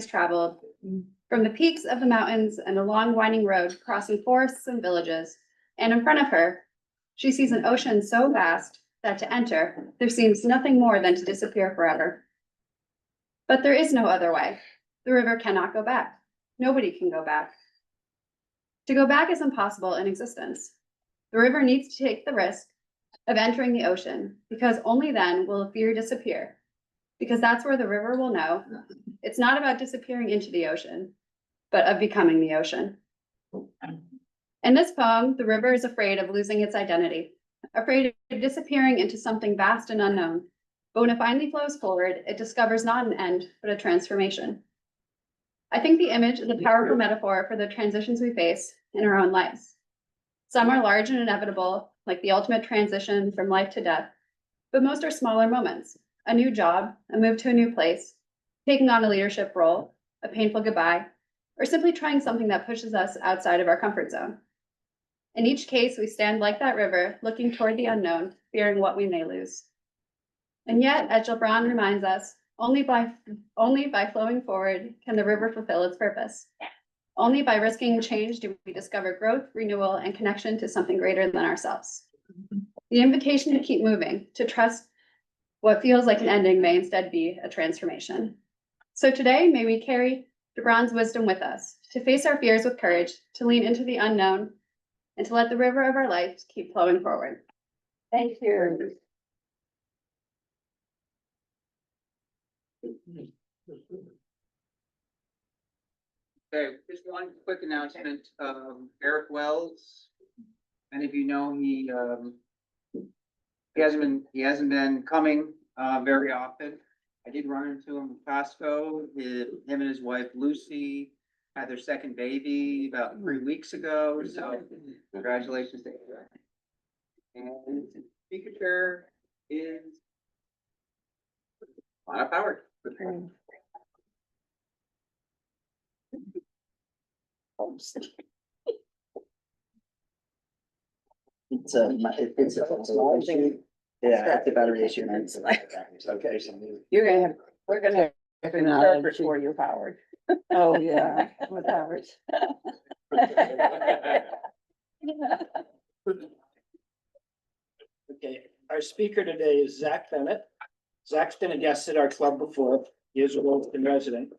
traveled, from the peaks of the mountains and a long winding road crossing forests and villages, and in front of her, she sees an ocean so vast that to enter, there seems nothing more than to disappear forever. But there is no other way. The river cannot go back. Nobody can go back. To go back is impossible in existence. The river needs to take the risk of entering the ocean, because only then will fear disappear. Because that's where the river will know it's not about disappearing into the ocean, but of becoming the ocean. In this poem, the river is afraid of losing its identity, afraid of disappearing into something vast and unknown. But when it finally flows forward, it discovers not an end, but a transformation. I think the image is a powerful metaphor for the transitions we face in our own lives. Some are large and inevitable, like the ultimate transition from life to death, but most are smaller moments. A new job, a move to a new place, taking on a leadership role, a painful goodbye, or simply trying something that pushes us outside of our comfort zone. In each case, we stand like that river, looking toward the unknown, fearing what we may lose. And yet, as Gilbran reminds us, only by flowing forward can the river fulfill its purpose. Only by risking change do we discover growth, renewal, and connection to something greater than ourselves. The invitation to keep moving, to trust what feels like an ending may instead be a transformation. So today, may we carry Gibran's wisdom with us, to face our fears with courage, to lean into the unknown, and to let the river of our life keep flowing forward. Thank you. Okay, just one quick announcement. Eric Wells, many of you know, he hasn't been coming very often. I did run into him in Costco. Him and his wife Lucy had their second baby about 3 weeks ago. So congratulations to Eric. And speaker chair is Lana Howard. It's a small issue. Yeah, it's a battery issue. And it's like, okay, so We're gonna have an interpret for you, Howard. Oh, yeah, with Howard. Okay, our speaker today is Zach Bennett. Zach's been a guest at our club before. He is a Williston resident.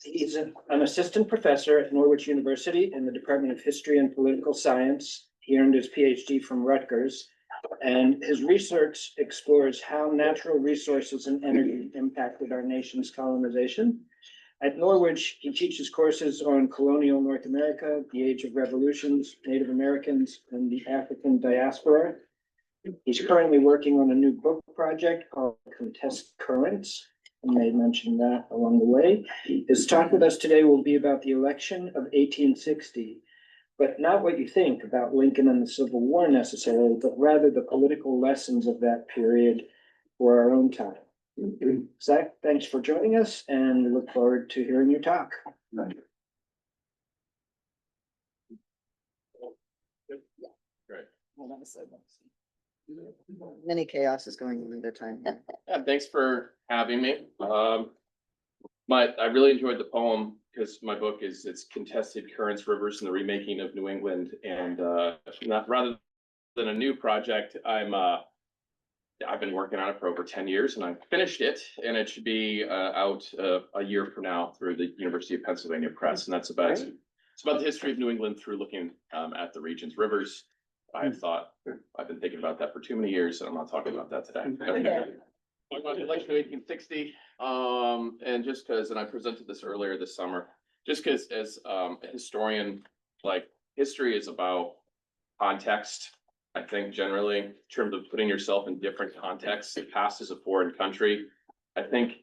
He's an assistant professor at Norwich University in the Department of History and Political Science. He earned his PhD from Rutgers, and his research explores how natural resources and energy impacted our nation's colonization. At Norwich, he teaches courses on colonial North America, the Age of Revolutions, Native Americans, and the African diaspora. He's currently working on a new book project called Contest Currents. I may mention that along the way. His talk with us today will be about the election of 1860, but not what you think about Lincoln and the Civil War necessarily, but rather the political lessons of that period for our own time. Zach, thanks for joining us, and we look forward to hearing your talk. Right. Many chaos is going on at a time. Yeah, thanks for having me. I really enjoyed the poem because my book it's Contested Currents, Rivers, and the Remaking of New England. And rather than a new project, I've been working on it for over 10 years, and I finished it, and it should be out a year from now through the University of Pennsylvania Press. And that's about the history of New England through looking at the region's rivers. I've been thinking about that for too many years, and I'm not talking about that today. Talking about the election of 1860, and just because, and I presented this earlier this summer, just because as a historian, like history is about context. I think generally in terms of putting yourself in different contexts, the past is a foreign country. I think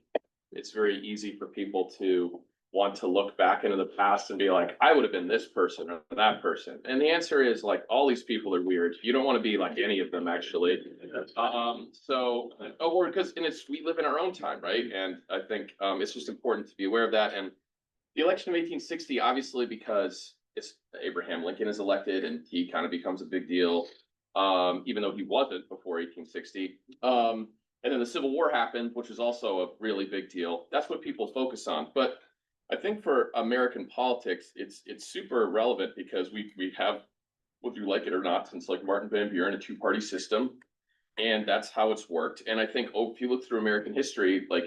it's very easy for people to want to look back into the past and be like, I would have been this person or that person. And the answer is like, all these people are weird. You don't want to be like any of them actually. We live in our own time, right? And I think it's just important to be aware of that. And the election of 1860, obviously, because it's Abraham Lincoln is elected and he kind of becomes a big deal, even though he wasn't before 1860. And then the Civil War happened, which is also a really big deal. That's what people focus on. But I think for American politics, it's super relevant because we have, whether you like it or not, since like Martin Van Buren, a two-party system, and that's how it's worked. And I think if you look through American history, like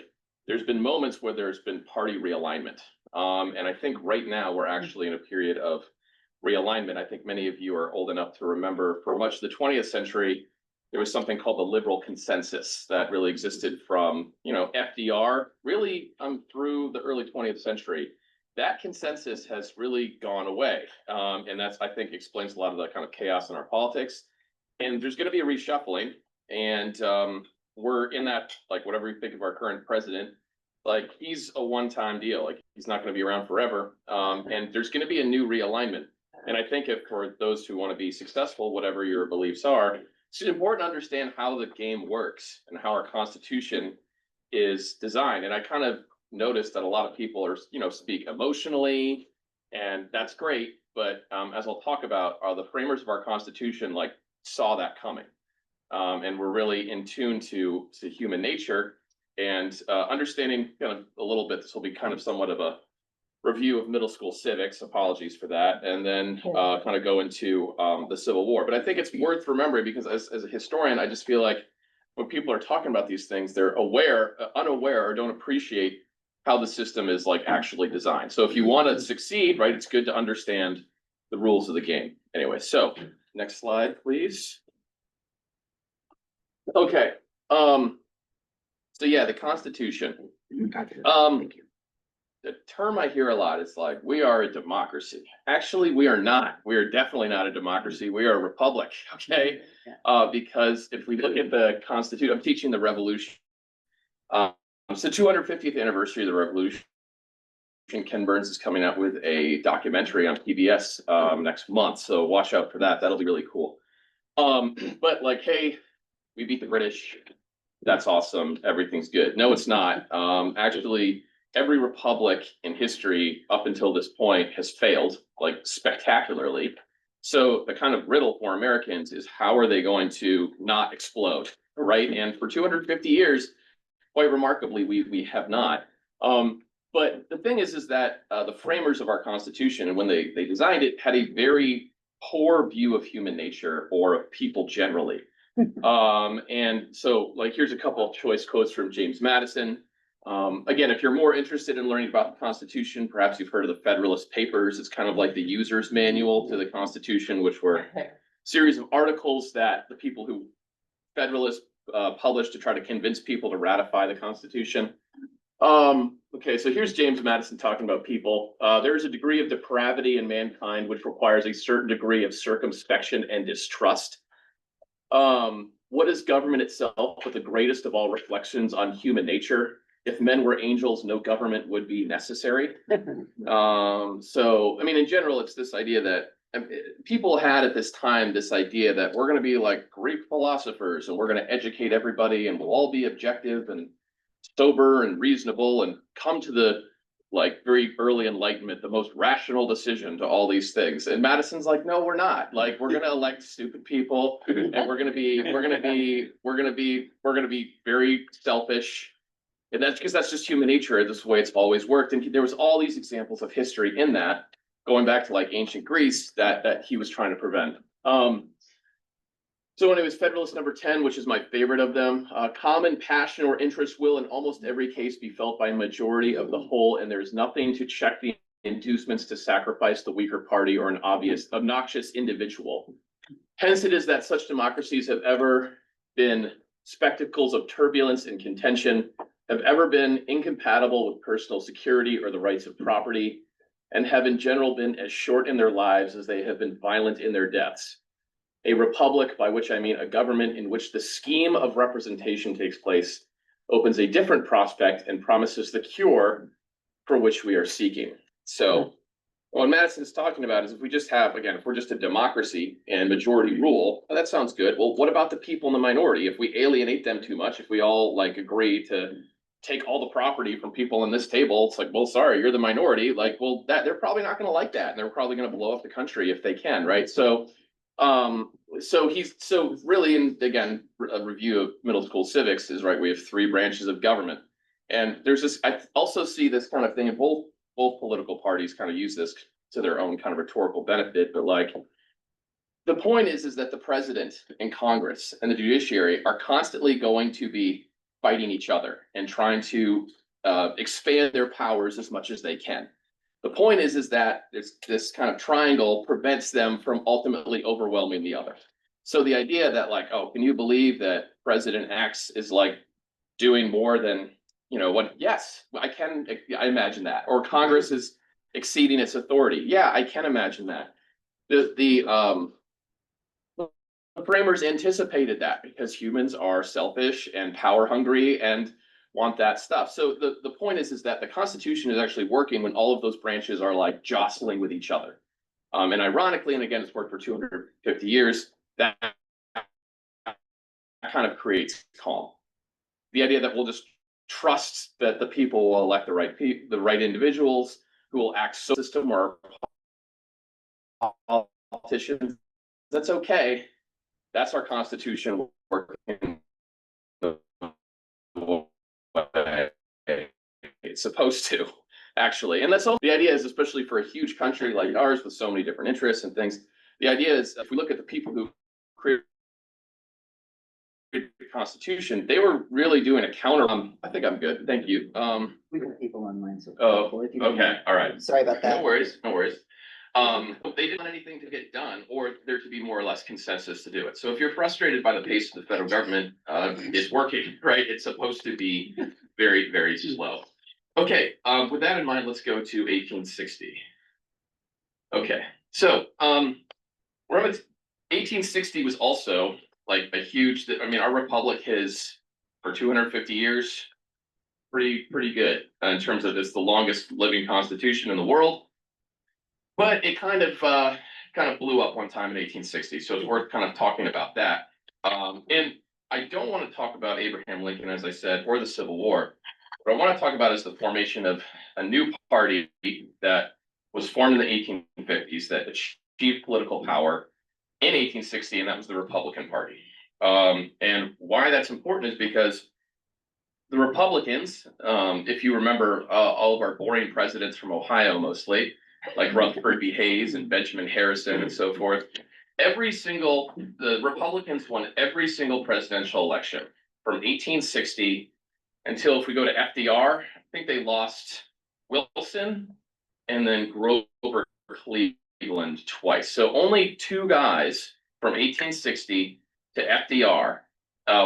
there's been moments where there's been party realignment. And I think right now we're actually in a period of realignment. I think many of you are old enough to remember for much of the 20th century, there was something called the liberal consensus that really existed from, FDR really through the early 20th century. That consensus has really gone away. And that's, I think, explains a lot of the kind of chaos in our politics. And there's going to be a reshuffling. And we're in that, like, whatever you think of our current president, like he's a one-time deal. Like he's not going to be around forever. And there's going to be a new realignment. And I think if for those who want to be successful, whatever your beliefs are, it's important to understand how the game works and how our Constitution is designed. And I kind of noticed that a lot of people are, speak emotionally, and that's great. But as I'll talk about, the framers of our Constitution like saw that coming, and we're really in tune to human nature and understanding kind of a little bit. This will be kind of somewhat of a review of middle school civics. Apologies for that, and then kind of go into the Civil War. But I think it's worth remembering because as a historian, I just feel like when people are talking about these things, they're unaware, or don't appreciate how the system is like actually designed. So if you want to succeed, right, it's good to understand the rules of the game. Anyway, so next slide, please. Okay. So yeah, the Constitution. The term I hear a lot is like, we are a democracy. Actually, we are not. We are definitely not a democracy. We are a republic, okay? Because if we look at the Constitution, I'm teaching the Revolution. It's the 250th anniversary of the Revolution. Ken Burns is coming out with a documentary on PBS next month, so watch out for that. That'll be really cool. But like, hey, we beat the British. That's awesome. Everything's good. No, it's not. Actually, every republic in history up until this point has failed, like spectacularly. So the kind of riddle for Americans is how are they going to not explode, right? And for 250 years, quite remarkably, we have not. But the thing is that the framers of our Constitution, and when they designed it, had a very poor view of human nature or of people generally. And so, like, here's a couple of choice quotes from James Madison. Again, if you're more interested in learning about the Constitution, perhaps you've heard of the Federalist Papers. It's kind of like the user's manual to the Constitution, which were a series of articles that the people who Federalists published to try to convince people to ratify the Constitution. Okay, so here's James Madison talking about people. There is a degree of depravity in mankind which requires a certain degree of circumspection and distrust. What is government itself but the greatest of all reflections on human nature? If men were angels, no government would be necessary. So, I mean, in general, it's this idea that people had at this time, this idea that we're going to be like Greek philosophers and we're going to educate everybody and we'll all be objective and sober and reasonable and come to the like very early Enlightenment, the most rational decision to all these things. And Madison's like, no, we're not. Like, we're going to elect stupid people and we're going to be very selfish. And that's because that's just human nature. This is the way it's always worked. And there was all these examples of history in that, going back to like ancient Greece, that he was trying to prevent. So when it was Federalist number 10, which is my favorite of them, common passion or interest will in almost every case be felt by a majority of the whole, and there is nothing to check the inducements to sacrifice the weaker party or an obnoxious individual. Hence it is that such democracies have ever been spectacles of turbulence and contention, have ever been incompatible with personal security or the rights of property, and have in general been as short in their lives as they have been violent in their deaths. A republic, by which I mean a government in which the scheme of representation takes place, opens a different prospect and promises the cure for which we are seeking. So what Madison's talking about is if we just have, again, if we're just a democracy and majority rule, well, that sounds good. Well, what about the people in the minority? If we alienate them too much, if we all like agree to take all the property from people in this table, it's like, well, sorry, you're the minority. Like, well, that they're probably not going to like that. And they're probably going to blow up the country if they can, right? So really, and again, a review of middle school civics is right. We have three branches of government, and there's this. I also see this kind of thing in both both political parties kind of use this to their own kind of rhetorical benefit, but like, the point is that the president and Congress and the judiciary are constantly going to be fighting each other and trying to expand their powers as much as they can. The point is that this kind of triangle prevents them from ultimately overwhelming the other. So the idea that like, oh, can you believe that President X is like doing more than, you know, what? Yes, I imagine that. Or Congress is exceeding its authority. Yeah, I can imagine that. The framers anticipated that because humans are selfish and power hungry and want that stuff. So the point is that the Constitution is actually working when all of those branches are like jostling with each other. And ironically, and again, it's worked for 250 years, that kind of creates calm. The idea that we'll just trust that the people will elect the right individuals who will act so system or politicians, that's okay. That's our Constitution working the way it's supposed to, actually. And that's all the idea is, especially for a huge country like ours with so many different interests and things. The idea is, if we look at the people who created the Constitution, they were really doing a counter. I think I'm good. Thank you. We got people online, so. Oh, okay. All right. Sorry about that. No worries. No worries. They didn't want anything to get done or there to be more or less consensus to do it. So if you're frustrated by the pace of the federal government, it's working, right? It's supposed to be very, very slow. Okay, with that in mind, let's go to 1860. Okay, so we're at 1860 was also like a huge, I mean, our republic has for 250 years, pretty good in terms of it's the longest living constitution in the world. But it kind of blew up one time in 1860, so it's worth kind of talking about that. And I don't want to talk about Abraham Lincoln, as I said, or the Civil War. What I want to talk about is the formation of a new party that was formed in the 1850s that achieved political power in 1860, and that was the Republican Party. And why that's important is because the Republicans, if you remember all of our boring presidents from Ohio mostly, like Rutherford B. Hayes and Benjamin Harrison and so forth. The Republicans won every single presidential election from 1860 until, if we go to FDR, I think they lost Wilson and then Grover Cleveland twice. So only two guys from 1860 to FDR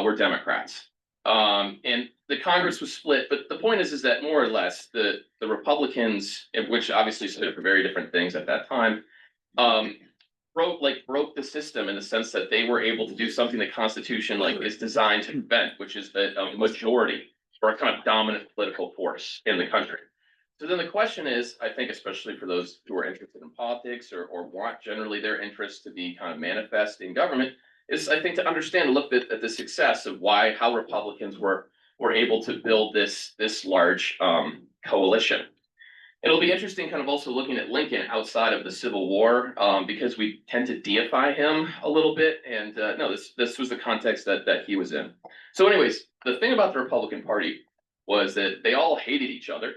were Democrats. And the Congress was split, but the point is that more or less the Republicans, which obviously stood for very different things at that time, broke the system in the sense that they were able to do something the Constitution is designed to prevent, which is the majority or a kind of dominant political force in the country. So then the question is, I think, especially for those who are interested in politics or want generally their interests to be kind of manifest in government, is I think to understand, look at the success of how Republicans were able to build this large coalition. It'll be interesting kind of also looking at Lincoln outside of the Civil War, because we tend to deify him a little bit. And no, this was the context that he was in. So anyways, the thing about the Republican Party was that they all hated each other.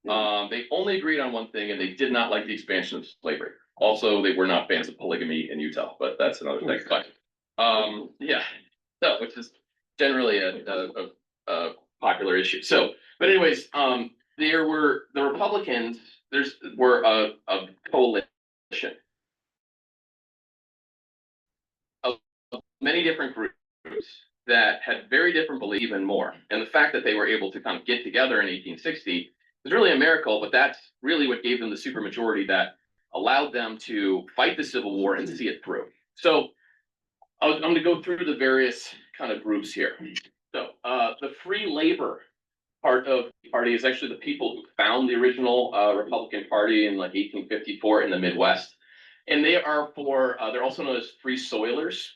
They only agreed on one thing, and they did not like the expansion of slavery. Also, they were not fans of polygamy in Utah, but that's another thing. But yeah, so which is generally a popular issue. So, but anyways, the Republicans. Were a coalition of many different groups that had very different beliefs, even more. And the fact that they were able to kind of get together in 1860 is really a miracle. But that's really what gave them the supermajority that allowed them to fight the Civil War and see it through. So I'm going to go through the various kind of groups here. So the free labor part of the party is actually the people who found the original Republican Party in 1854 in the Midwest. And they are they're also known as free soilers.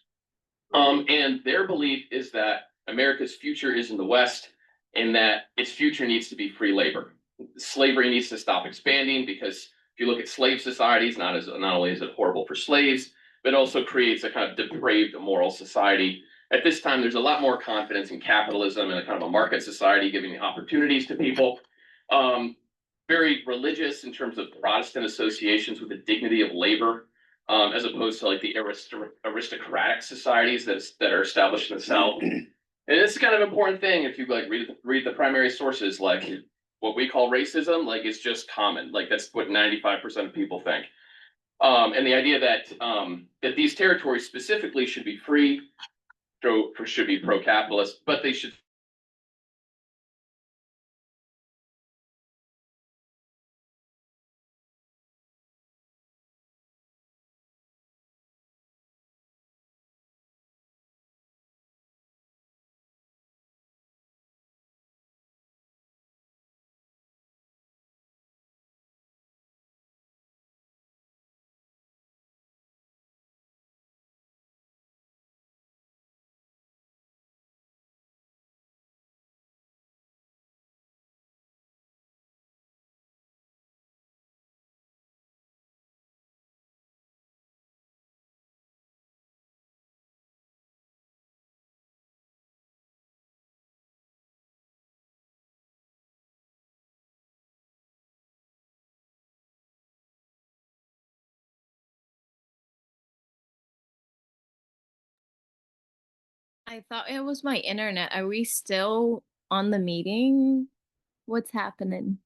And their belief is that America's future is in the West and that its future needs to be free labor. Slavery needs to stop expanding because if you look at slave societies, not only is it horrible for slaves, but it also creates a kind of depraved, immoral society. At this time, there's a lot more confidence in capitalism and a kind of a market society giving opportunities to people. Very very religious in terms of Protestant associations with the dignity of labor, as opposed to like the aristocratic societies that are established in the South. And it's kind of an important thing if you like read the primary sources, like what we call racism, like it's just common. Like that's what 95% of people think. And the idea that that these territories specifically should be free, should be pro-capitalist, but they should I thought it was my internet. Are we still on the meeting? What's happening?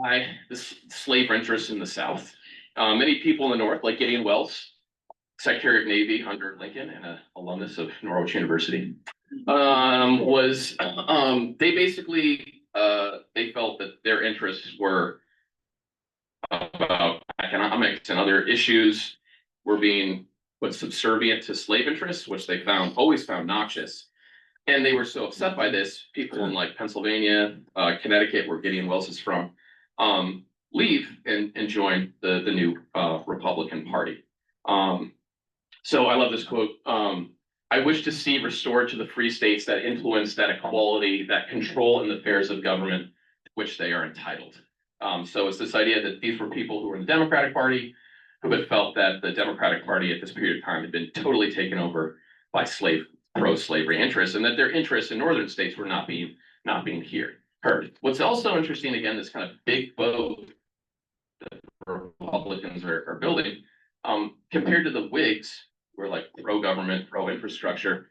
by the slave interests in the South. Many people in the North, like Gideon Wells, Secretary of Navy under Lincoln and an alumnus of Norwich University, they basically they felt that their interests were about economics and other issues were being put subservient to slave interests, which they always found noxious. And they were so upset by this, people in like Pennsylvania, Connecticut, where Gideon Wells is from, leave and join the new Republican Party. So I love this quote. I wish to see restored to the free states that influence, that equality, that control in the affairs of government, to which they are entitled. So it's this idea that these were people who were in the Democratic Party, who had felt that the Democratic Party at this period of time had been totally taken over by pro-slavery interests, and that their interests in northern states were not being heard. What's also interesting, again, this kind of big boat that Republicans are building, compared to the Whigs, who are like pro-government, pro-infrastructure,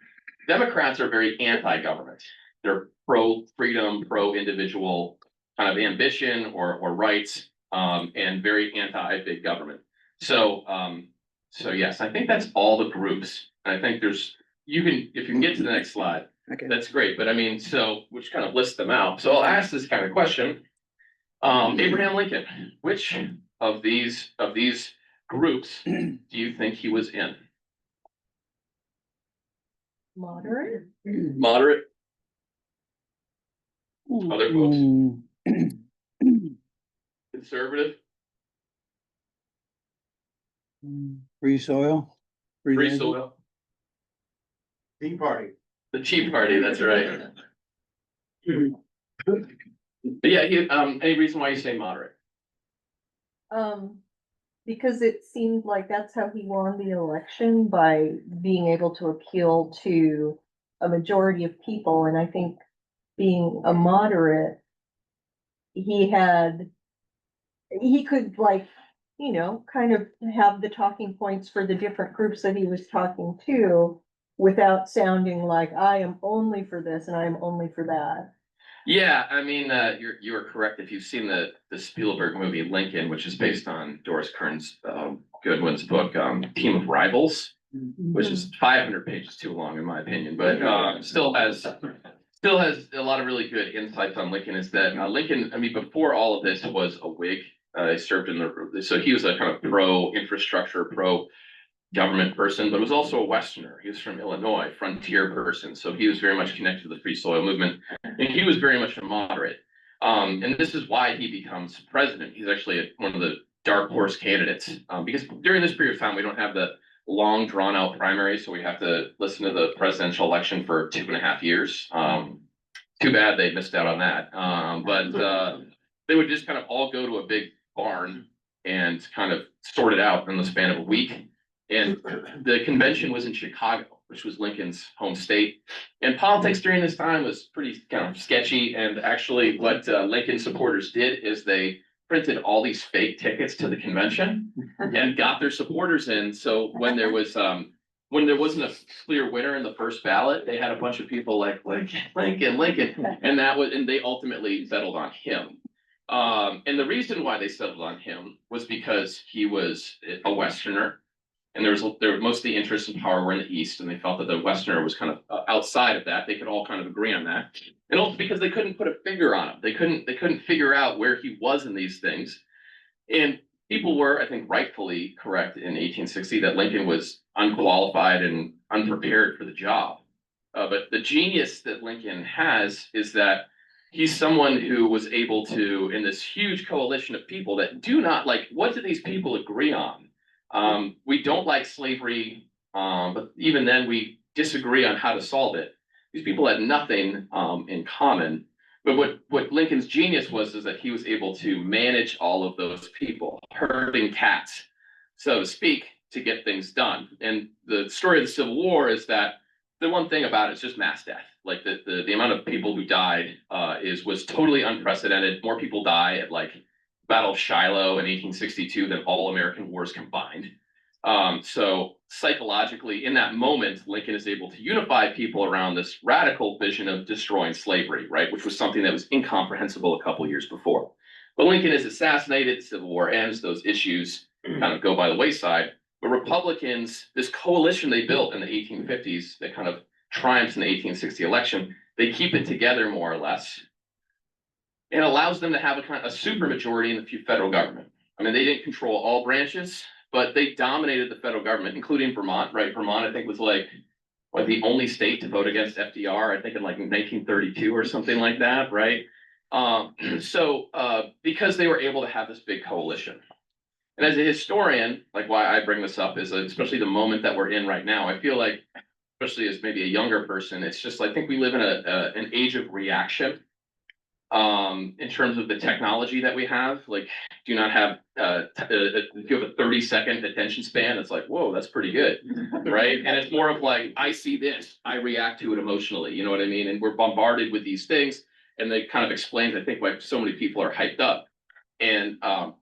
Democrats are very anti-government. They're pro-freedom, pro-individual kind of ambition or rights, and very anti-big government. So yes, I think that's all the groups. And I think if you can get to the next slide, Okay. that's great. But I mean, which kind of lists them out. So I'll ask this kind of question. Abraham Lincoln, which of these groups do you think he was in? Moderate? Moderate? Other folks? Conservative? Free soil. Free soil? Tea party. The Tea Party, that's right. But yeah, any reason why you say moderate? Because it seemed like that's how he won the election, by being able to appeal to a majority of people. And I think being a moderate, he could kind of have the talking points for the different groups that he was talking to without sounding like I am only for this and I am only for that. Yeah, I mean, you are correct. If you've seen the Spielberg movie Lincoln, which is based on Doris Kearns Goodwin's book, Team of Rivals, which is 500 pages too long in my opinion, but still has a lot of really good insights on Lincoln. Is that Lincoln? I mean, before all of this was a Whig. He served so he was a kind of pro-infrastructure, pro-government person, but was also a Westerner. He was from Illinois, frontier person. So he was very much connected to the free soil movement, and he was very much a moderate. And this is why he becomes president. He's actually one of the dark horse candidates, because during this period of time, we don't have the long drawn out primary. So we have to listen to the presidential election for 2.5 years. Too bad they missed out on that. But they would just kind of all go to a big barn and kind of sort it out in the span of a week. And the convention was in Chicago, which was Lincoln's home state. And politics during this time was pretty kind of sketchy. And actually what Lincoln supporters did is they printed all these fake tickets to the convention and got their supporters in. So when there wasn't a clear winner in the first ballot, they had a bunch of people like Lincoln, and they ultimately settled on him. And the reason why they settled on him was because he was a Westerner, and there was most of the interests and power were in the East, and they felt that the Westerner was kind of outside of that. They could all kind of agree on that, and also because they couldn't put a finger on him. They couldn't figure out where he was in these things, and people were, I think, rightfully correct in 1860 that Lincoln was unqualified and unprepared for the job. But the genius that Lincoln has is that he's someone who was able to, in this huge coalition of people that do not like, what do these people agree on? We don't like slavery, but even then we disagree on how to solve it. These people had nothing in common. But what Lincoln's genius was is that he was able to manage all of those people, herding cats, so to speak, to get things done. And the story of the Civil War is that the one thing about it is just mass death. Like the amount of people who died was totally unprecedented. More people die at like Battle of Shiloh in 1862 than all American wars combined. So psychologically, in that moment, Lincoln is able to unify people around this radical vision of destroying slavery, right? Which was something that was incomprehensible a couple years before. But Lincoln is assassinated, the Civil War ends, those issues kind of go by the wayside. But Republicans, this coalition they built in the 1850s that kind of triumphs in the 1860 election, they keep it together more or less. And allows them to have a kind of a super majority in the federal government. I mean, they didn't control all branches, but they dominated the federal government, including Vermont, right? Vermont, I think, was like the only state to vote against FDR, I think in like 1932 or something like that, right? Because they were able to have this big coalition. And as a historian, like why I bring this up is especially the moment that we're in right now, I feel like, especially as maybe a younger person, it's just, I think we live in an age of reaction. In terms of the technology that we have, like, do you not have, if you have a 30-second attention span, it's like, whoa, that's pretty good, right? And it's more of like, I see this, I react to it emotionally, you know what I mean? And we're bombarded with these things, and they kind of explains, I think, why so many people are hyped up. And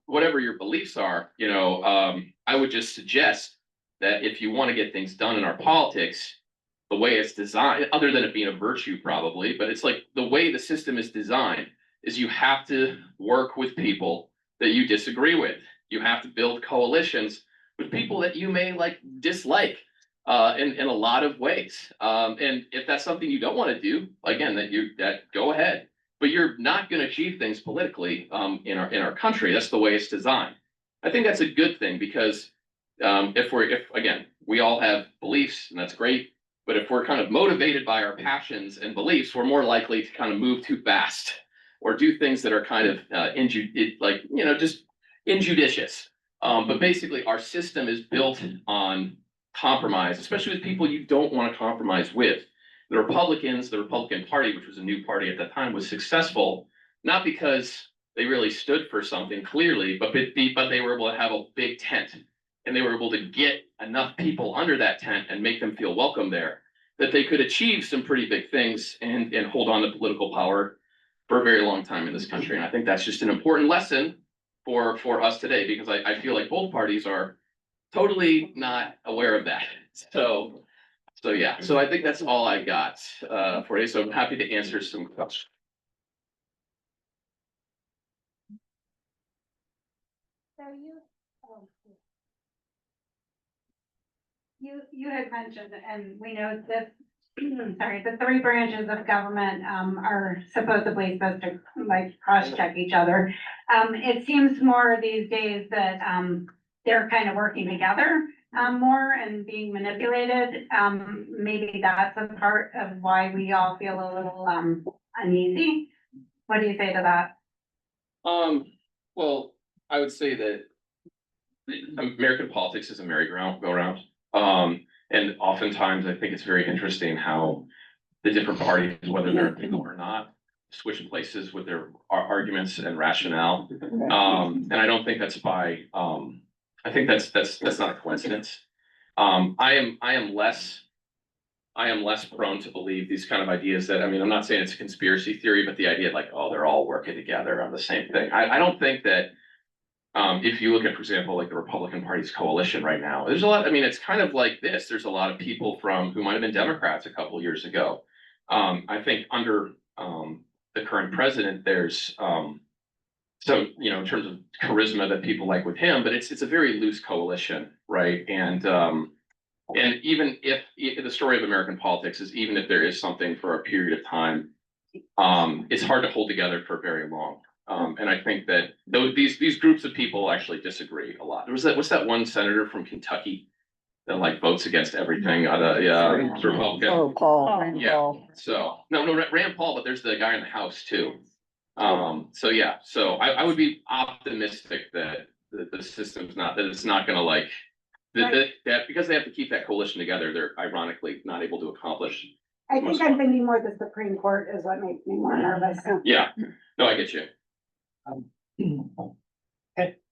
whatever your beliefs are, I would just suggest that if you want to get things done in our politics, the way it's designed, other than it being a virtue probably, but it's like the way the system is designed is you have to work with people that you disagree with. You have to build coalitions with people that you may dislike in a lot of ways. And if that's something you don't want to do, again, that go ahead. But you're not going to achieve things politically in our country. That's the way it's designed. I think that's a good thing because if again, we all have beliefs and that's great. But if we're kind of motivated by our passions and beliefs, we're more likely to kind of move too fast or do things that are kind of just injudicious. But basically, our system is built on compromise, especially with people you don't want to compromise with. The Republicans, the Republican Party, which was a new party at that time, was successful, not because they really stood for something clearly, but they were able to have a big tent. And they were able to get enough people under that tent and make them feel welcome there, that they could achieve some pretty big things and hold on to political power for a very long time in this country. And I think that's just an important lesson for us today, because I feel like both parties are totally not aware of that. So yeah, so I think that's all I got for you. So I'm happy to answer some questions. You had mentioned, and we know that, sorry, the three branches of government are supposedly supposed to cross-check each other. It seems more these days that they're kind of working together more and being manipulated. Maybe that's a part of why we all feel a little uneasy. What do you say to that? Well, I would say that American politics is a merry-go-round. And oftentimes I think it's very interesting how the different parties, whether they're people or not, switch places with their arguments and rationale. And I don't think that's by, I think that's not a coincidence. I am less prone to believe these kind of ideas that, I mean, I'm not saying it's a conspiracy theory, but the idea they're all working together on the same thing. I don't think that, if you look at, for example, the Republican Party's coalition right now, there's a lot, I mean, it's kind of like this. There's a lot of people who might have been Democrats a couple of years ago. I think under the current president, there's in terms of charisma that people like with him, but it's a very loose coalition, right? And even if the story of American politics is, even if there is something for a period of time, it's hard to hold together for very long. And I think that these groups of people actually disagree a lot. What's that one senator from Kentucky that votes against everything? Republican. Oh, Paul. Rand Yeah. Paul. So no, Rand Paul, but there's the guy in the House too. So yeah, so I would be optimistic that the system's not, that it's not gonna that because they have to keep that coalition together, they're ironically not able to accomplish. I think I'm thinking more the Supreme Court is what makes me more nervous. Yeah, no, I get you.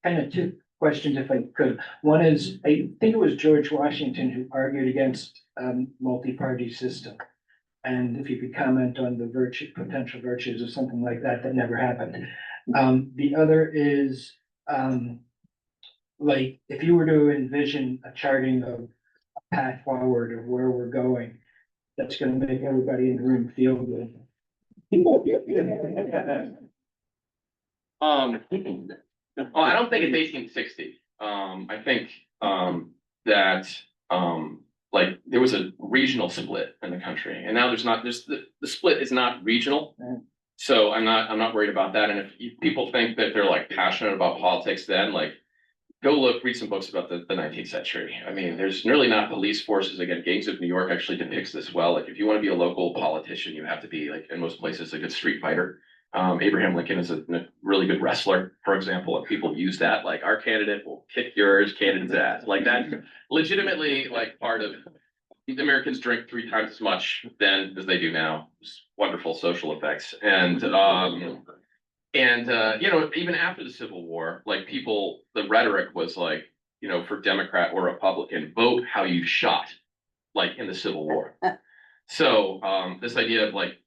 Kind of two questions, if I could. One is, I think it was George Washington who argued against multi-party system. And if you could comment on the potential virtues or something like that, that never happened. The other is, if you were to envision a charting of a path forward of where we're going, that's gonna make everybody in the room feel good. Well, I don't think it's 1860. I think, that, like, there was a regional split in the country, and now the split is not regional. So I'm not worried about that. And if people think that they're like passionate about politics, then like, read some books about the 19th century. I mean, there's really not police forces. Again, Gangs of New York actually depicts this well. Like, if you want to be a local politician, you have to be, like, in most places, a good street fighter. Abraham Lincoln is a really good wrestler, for example, and people use that, like, our candidate will kick yours candidate's ass. Like, that legitimately, like, part of the Americans drink 3 times as much then as they do now. It's wonderful social effects. And you know, even after the Civil War, like, the rhetoric was like, you know, for Democrat or Republican, vote how you shot, like, in the Civil War. So this idea of like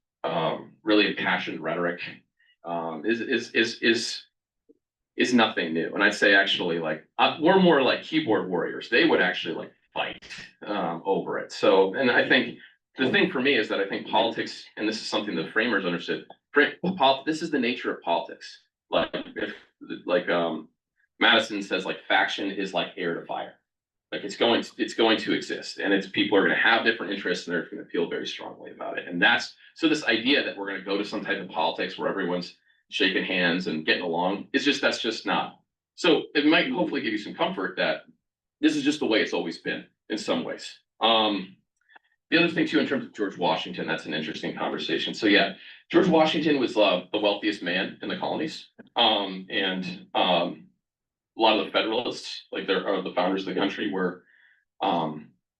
really impassioned rhetoric is nothing new. And I'd say actually, like, we're more like keyboard warriors. They would actually like fight over it. So, and I think the thing for me is that I think politics, and this is something the framers understood, this is the nature of politics. Like, if, like, Madison says, like, faction is like air to fire. Like, it's going to exist, and people are going to have different interests, and they're going to feel very strongly about it. And so this idea that we're going to go to some type of politics where everyone's shaking hands and getting along, that's just not. So it might hopefully give you some comfort that this is just the way it's always been in some ways. The other thing too, in terms of George Washington, that's an interesting conversation. So yeah, George Washington was the wealthiest man in the colonies. And a lot of the Federalists, like, the founders of the country, were,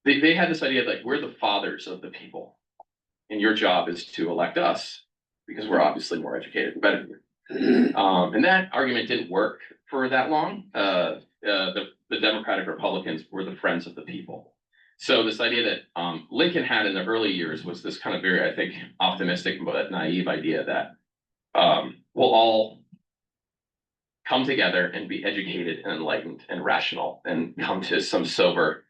they had this idea like, we're the fathers of the people, and your job is to elect us because we're obviously more educated and better than you. And that argument didn't work for that long. The Democratic Republicans were the friends of the people. So this idea that Lincoln had in the early years was this kind of very, I think, optimistic but naive idea that we'll all come together and be educated and enlightened and rational and come to some sober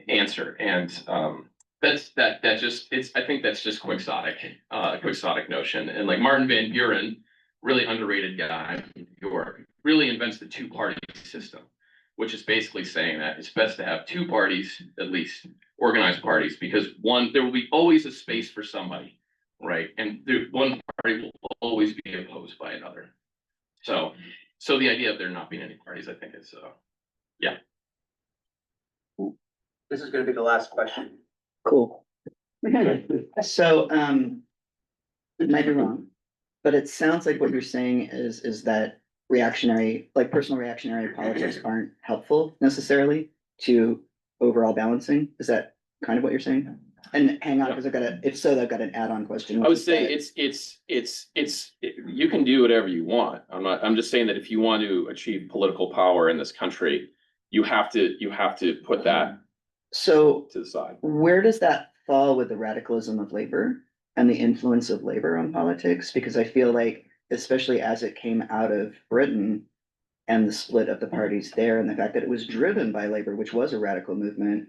answer. And I think that's just quixotic notion. And like Martin Van Buren, really underrated guy in New York, really invents the 2-party system, which is basically saying that it's best to have 2 parties, at least organized parties, because there will be always a space for somebody, right? And one party will always be opposed by another. So the idea of there not being any parties, I think, is, yeah. This is gonna be the last question. Cool. So, it might be wrong, but it sounds like what you're saying is that personal reactionary politics aren't helpful necessarily to overall balancing. Is that kind of what you're saying? And hang on, because I've got an add-on question. I would say you can do whatever you want. I'm just saying that if you want to achieve political power in this country, you have to put that to the side. Where does that fall with the radicalism of labor and the influence of labor on politics? Because I feel like, especially as it came out of Britain and the split of the parties there, and the fact that it was driven by labor, which was a radical movement,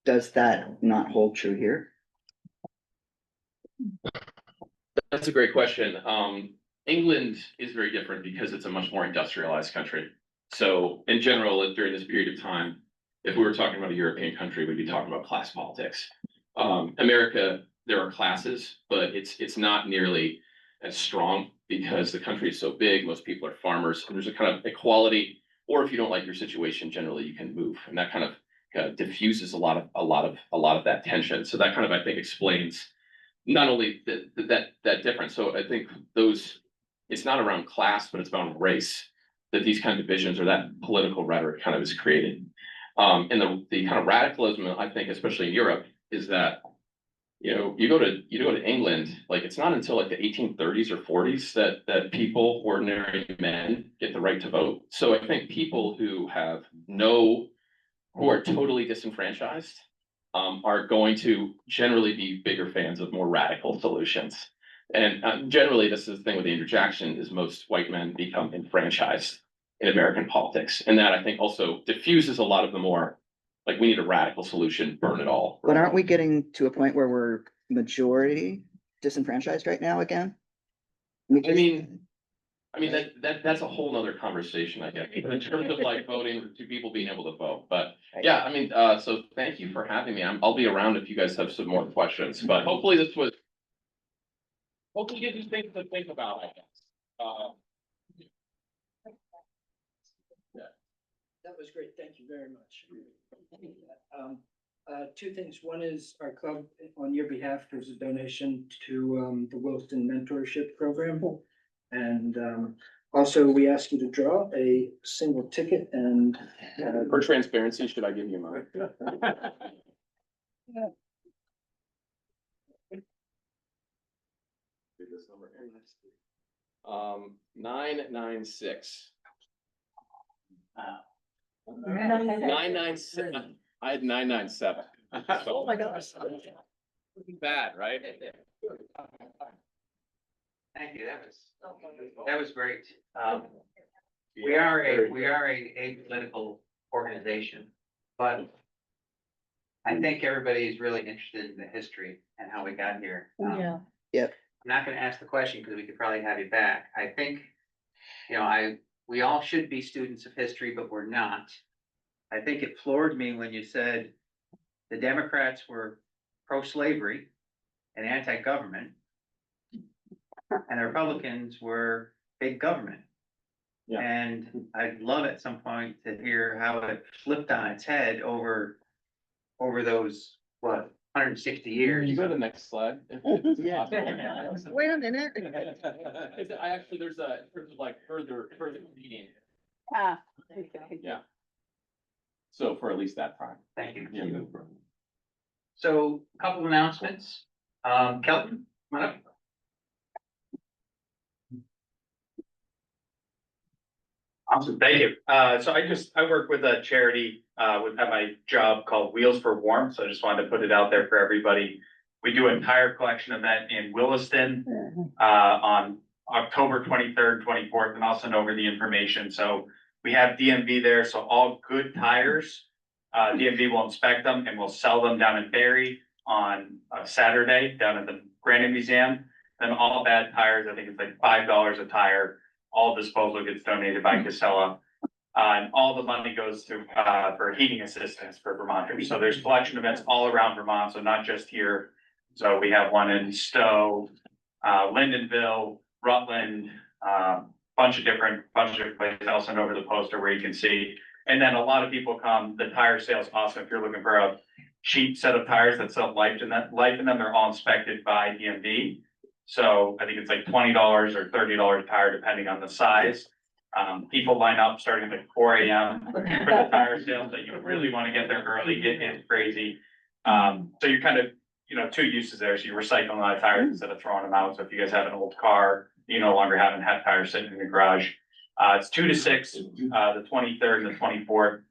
does that not hold true here? That's a great question. England is very different because it's a much more industrialized country. So in general, during this period of time, if we were talking about a European country, we'd be talking about class politics. America, there are classes, but it's not nearly as strong because the country is so big. Most people are farmers, and there's a kind of equality. Or if you don't like your situation, generally you can move, and that kind of diffuses a lot of that tension. So that kind of, I think, explains not only that difference. So I think it's not around class, but it's around race, that these kind of divisions or that political rhetoric kind of is created. And the kind of radicalism, I think, especially in Europe, is that, you know, you go to England, like, it's not until like the 1830s or 40s that people, ordinary men, get the right to vote. So I think people who are totally disenfranchised are going to generally be bigger fans of more radical solutions. And generally, this is the thing with the interjection, is most white men become enfranchised in American politics. And that, I think, also diffuses a lot of the more, like, we need a radical solution, burn it all. But aren't we getting to a point where we're majority disenfranchised right now again? I mean, I mean, that's a whole nother conversation, I guess, in terms of like voting, to people being able to vote, but yeah, I mean, so thank you for having me. I'll be around if you guys have some more questions, but hopefully this was. Hopefully gives you things to think about, I guess. That was great. Thank you very much. Two things. One is our club, on your behalf, there's a donation to the Williston Mentorship Program. And also, we ask you to draw a single ticket and For transparency, should I give you mine? This number here. 996. 997. I had 997. Oh my gosh. Bad, right? Thank you, that was great. We are a apolitical organization, but I think everybody is really interested in the history and how we got here. Yeah. I'm not gonna ask the question because we could probably have you back. I think, we all should be students of history, but we're not. I think it floored me when you said the Democrats were pro-slavery and anti-government, and the Republicans were big government. Yeah. And I'd love at some point to hear how it flipped on its head over those, 160 years. You go to the next slide. if it's Yeah. possible. Wait a minute. I actually, there's a, like, further reading, Ah. yeah. So for at least that part. Thank you. Yeah. So, a couple of announcements. Kelton, come on up. Awesome, thank you. So I work with a charity, at my job called Wheels for Warmth, so I just wanted to put it out there for everybody. We do a tire collection event in Williston, on October 23rd, 24th, and I'll send over the information. So we have DMV there, so all good tires, DMV will inspect them and we'll sell them down in Barry on a Saturday down at the Granite Museum. Then all bad tires, I think it's like $5 a tire. All disposal gets donated by Casella. And all the money goes to, for heating assistance for Vermonters. So there's collection events all around Vermont, so not just here. So we have one in Stowe, Lyndonville, Rutland, bunch of different places. I'll send over the poster where you can see. And then a lot of people come, the tire sales awesome. If you're looking for a cheap set of tires that sell life in them, they're all inspected by DMV. So I think it's like $20 or $30 a tire, depending on the size. People line up starting at like 4 a.m. for the tire sales that you really want to get there early. It's crazy. So you're kind of, two uses there. So you're recycling a lot of tires instead of throwing them out. So if you guys have an old car, you no longer have tires sitting in the garage. It's 2 to 6, the 23rd and the 24th.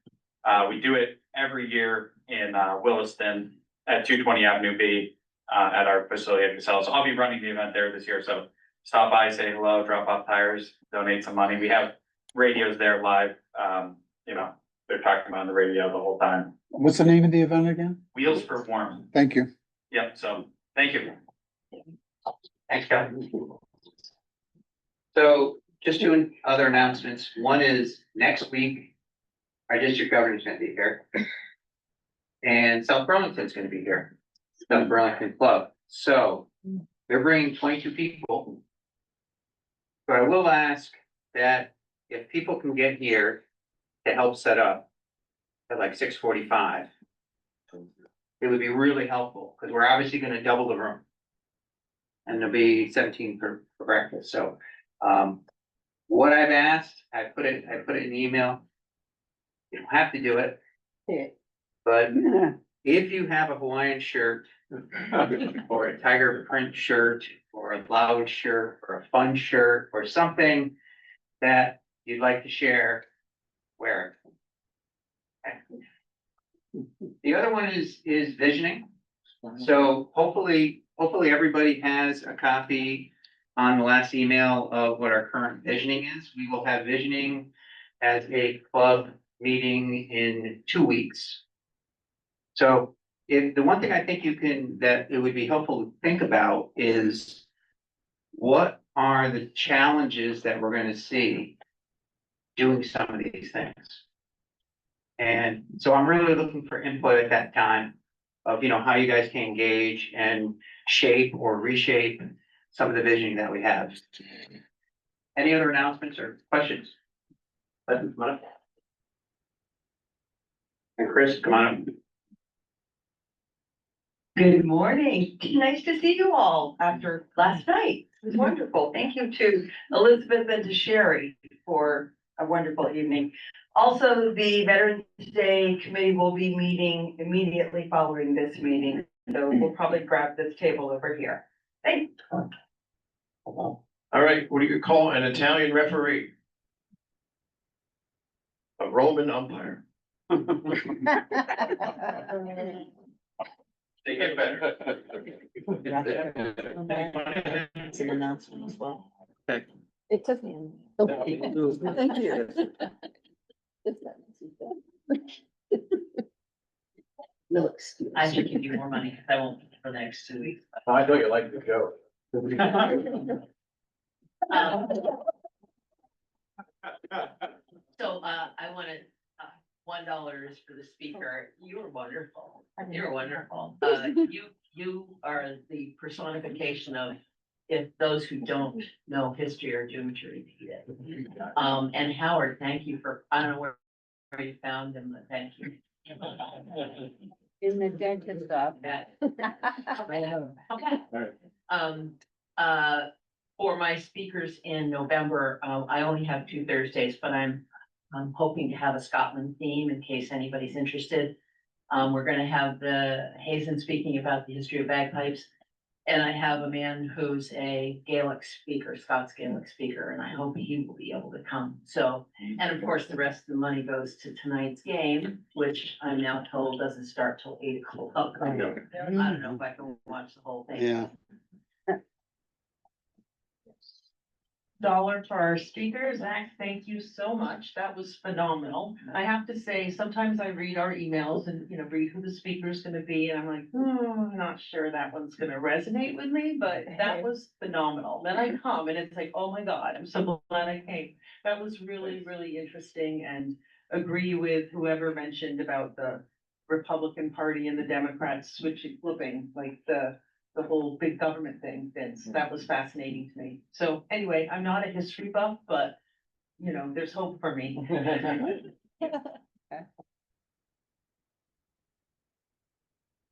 We do it every year in Williston at 220 Avenue B. At our facility at Casella. So I'll be running the event there this year. So stop by, say hello, drop off tires, donate some money. We have radios there live. They're talking about on the radio the whole time. What's the name of the event again? Wheels for Warmth. Thank you. Yep. So thank you. Thanks, Kelton. So, just two other announcements. One is next week, our district governor's gonna be here. And South Burlington's gonna be here. The Burlington Club. So they're bringing 22 people. But I will ask that if people can get here to help set up at like 6:45, it would be really helpful because we're obviously going to double the room. And there'll be 17 for breakfast. So what I've asked, I put it in the email. You don't have to do it. But if you have a Hawaiian shirt or a tiger print shirt or a loud shirt or a fun shirt or something that you'd like to share, wear it. The other one is visioning. So hopefully everybody has a copy on the last email of what our current visioning is. We will have visioning as a club meeting in 2 weeks. So the one thing I think that it would be helpful to think about is what are the challenges that we're gonna see doing some of these things? And so I'm really looking for input at that time of, how you guys can engage and shape or reshape some of the vision that we have. Any other announcements or questions? Come on up. And Chris, come on up. Good morning. Nice to see you all after last night. It was wonderful. Thank you to Elizabeth and to Sherry for a wonderful evening. Also, the Veterans Day Committee will be meeting immediately following this meeting. So we'll probably grab this table over here. Thanks. All right, what do you call an Italian referee? A Roman umpire. They get better. It's an announcement as well. It took me. Thank you. No excuse. I should give you more money because I won't for the next 2 weeks. I know you like the joke. So, I wanted, $1 for the speaker. You were wonderful. You're wonderful. You are the personification of, if those who don't know history are doomed to repeat it. And Howard, thank you for, I don't know where you found him, but thank you. In the dentist office. Okay. For my speakers in November, I only have 2 Thursdays, but I'm hoping to have a Scotland theme in case anybody's interested. We're gonna have the Hazen speaking about the history of bagpipes. And I have a man who's a Gaelic speaker, Scots Gaelic speaker, and I hope he will be able to come. So, and of course, the rest of the money goes to tonight's game, which I'm now told doesn't start till 8 o'clock. I don't know if I can watch the whole thing. Yeah. $1 for our speaker. Zach, thank you so much. That was phenomenal. I have to say, sometimes I read our emails and, read who the speaker is gonna be, and I'm like, I'm not sure that one's gonna resonate with me, but that was phenomenal. Then I come and it's like, oh my God, I'm so glad I came. That was really, really interesting, and agree with whoever mentioned about the Republican Party and the Democrats flipping, like the whole big government thing. That was fascinating to me. So anyway, I'm not a history buff, but there's hope for me.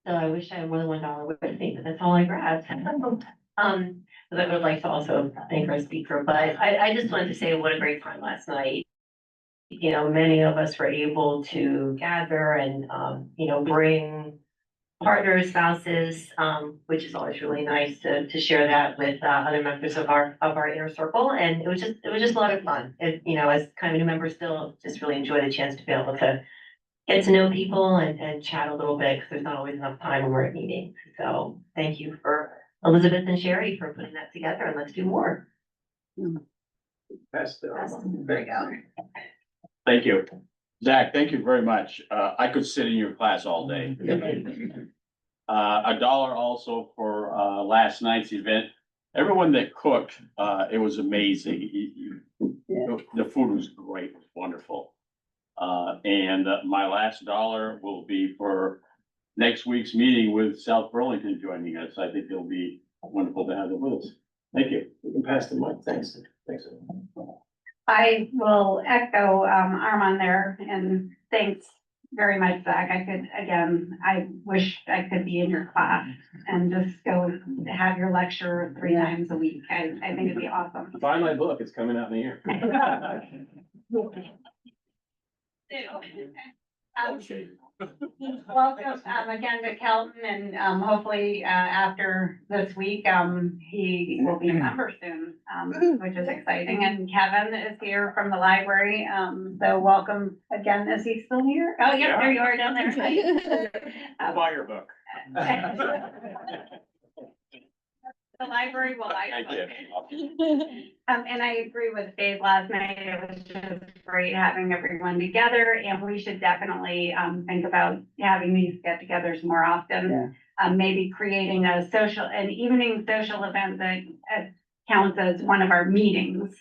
So I wish I had more than $1 with me, but that's all I grabbed. But I would like to also thank our speaker, but I just wanted to say what a great time last night. Many of us were able to gather and, bring partners, spouses, which is always really nice to share that with other members of our inner circle. And it was just a lot of fun. As kind of a new member still, just really enjoyed the chance to be able to get to know people and chat a little bit, because there's not always enough time when we're at meetings. So thank you for Elizabeth and Sherry for putting that together, and let's do more. There you go. Thank you. Zach, thank you very much. I could sit in your class all day. $1 also for last night's event. Everyone that cooked, it was amazing. The food was great, it was wonderful. And my last $1 will be for next week's meeting with South Burlington joining us. I think it'll be wonderful to have them with us. Thank you. You can pass the mic. Thanks. Thanks. I will echo Armand there, and thanks very much, Zach. I wish I could be in your class and just go have your lecture 3 times a week. I think it'd be awesome. Buy my book, it's coming out in the year. Welcome again to Kelton, and hopefully after this week, he will be a member soon, which is exciting. And Kevin is here from the library, so welcome again. Is he still here? Oh, yeah, there you are down there. Buy your book. The library will like. Thank you. And I agree with Dave last night. It was just great having everyone together, and we should definitely think about having these get-togethers more often. Maybe creating an evening social event that counts as one of our meetings,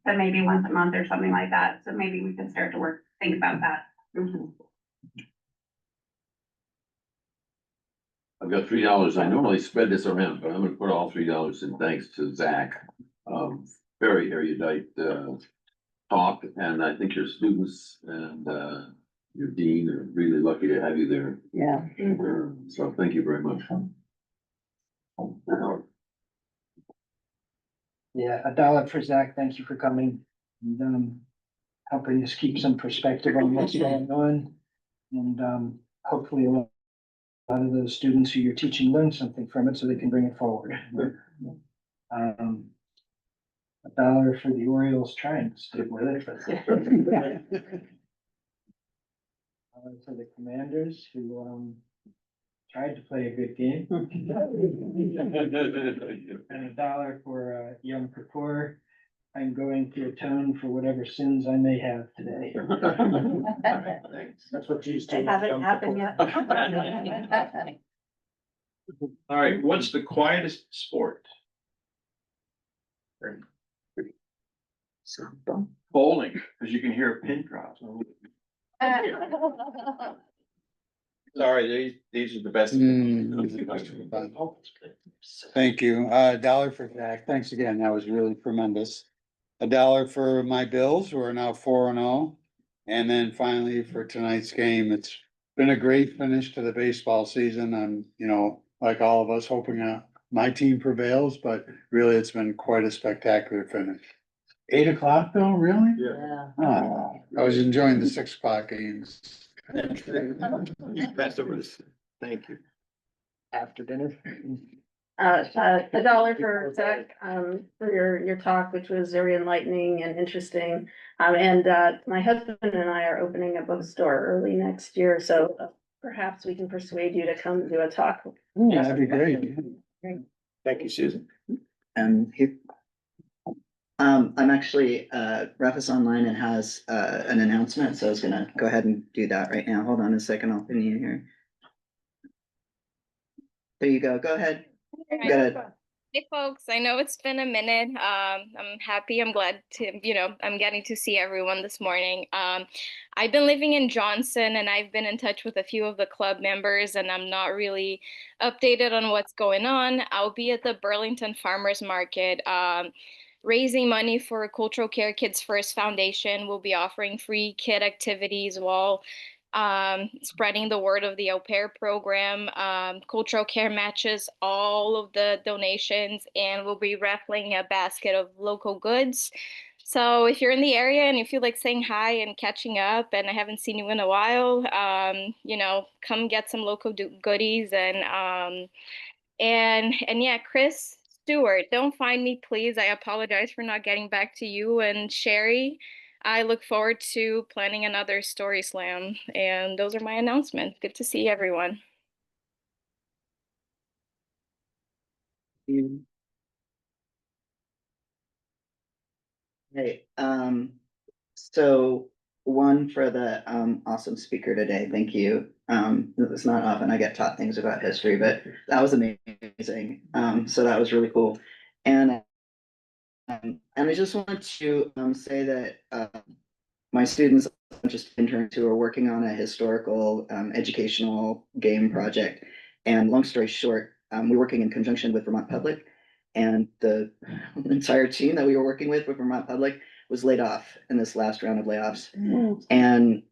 but maybe once a month or something like that. So maybe we can start to think about that. I've got $3. I normally spread this around, but I'm gonna put all $3 in thanks to Zach. Very erudite, talk, and I think your students and, your dean are really lucky to have you there. Yeah. So thank you very much. Yeah, $1 for Zach. Thank you for coming and, helping us keep some perspective on what's going on. And, hopefully a lot of those students who you're teaching learn something from it so they can bring it forward. $1 for the Orioles trying to stick with it. But for the Commanders who, tried to play a good game. And $1 for, Yom Kippur. I'm going to atone for whatever sins I may have today. That's what Jesus They did. haven't happened yet. All right, what's the quietest sport? Bowling, because you can hear a pin drop. Sorry, these are the best. Thank you. $1 for Zach. Thanks again. That was really tremendous. $1 for my Bills, who are now 4-0. And then finally for tonight's game, it's been a great finish to the baseball season. I'm, like all of us, hoping my team prevails, but really it's been quite a spectacular finish. 8 o'clock though, really? Yeah. I was enjoying the 6 o'clock games. You passed over this. Thank you. After dinner. $1 for Zach, for your talk, which was very enlightening and interesting. And my husband and I are opening a bookstore early next year, so perhaps we can persuade you to come do a talk. Yeah, that'd be great. Thank you, Susan. I'm actually, Rufus Online and has, an announcement, so I was gonna go ahead and do that right now. Hold on a second, I'll pin you here. There you go, go ahead. Go ahead. Hey folks, I know it's been a minute. I'm happy, I'm glad to, I'm getting to see everyone this morning. I've been living in Johnson and I've been in touch with a few of the club members and I'm not really updated on what's going on. I'll be at the Burlington Farmers Market, raising money for Cultural Care Kids First Foundation. We'll be offering free kid activities while spreading the word of the au pair program. Cultural Care matches all of the donations and we'll be raffling a basket of local goods. So if you're in the area and you feel like saying hi and catching up and I haven't seen you in a while, come get some local goodies and yeah, Chris Stewart, don't find me, please. I apologize for not getting back to you. And Sherry, I look forward to planning another story slam. And those are my announcements. Good to see everyone. Hey, so one for the awesome speaker today. Thank you. It's not often I get taught things about history, but that was amazing. So that was really cool. And I just wanted to say that my students, just interns who are working on a historical educational game project. And long story short, we're working in conjunction with Vermont Public. And the entire team that we were working with Vermont Public was laid off in this last round of layoffs. And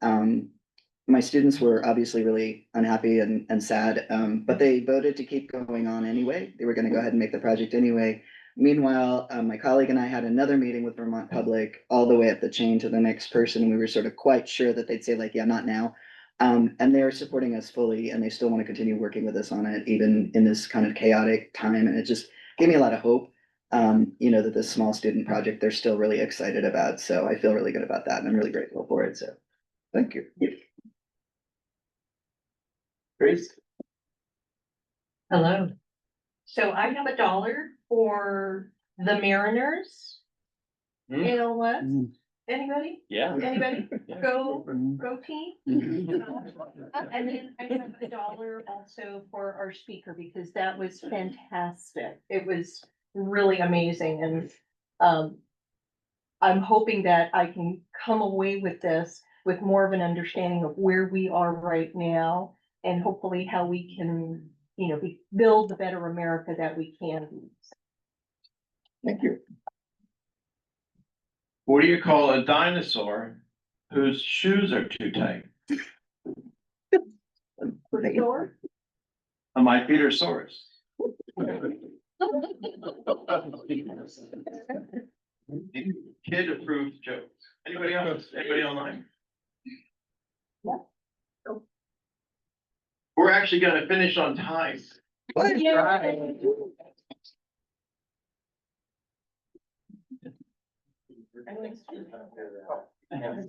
my students were obviously really unhappy and sad, but they voted to keep going on anyway. They were going to go ahead and make the project anyway. Meanwhile, my colleague and I had another meeting with Vermont Public all the way up the chain to the next person. And we were sort of quite sure that they'd say like, yeah, not now. And they're supporting us fully and they still want to continue working with us on it, even in this kind of chaotic time. And it just gave me a lot of hope, that this small student project, they're still really excited about. So I feel really good about that and I'm really grateful for it. So thank you. Grace? Hello. So I have $1 for the Mariners. ALS. Anybody? Yeah. Anybody? Go team. And then I have $1 also for our speaker because that was fantastic. It was really amazing and, I'm hoping that I can come away with this with more of an understanding of where we are right now and hopefully how we can, build the better America that we can be. Thank you. What do you call a dinosaur whose shoes are too tight? My Petersaurus. Kid approved jokes. Anybody else? Anybody online? Yeah. We're actually gonna finish on time. Yeah.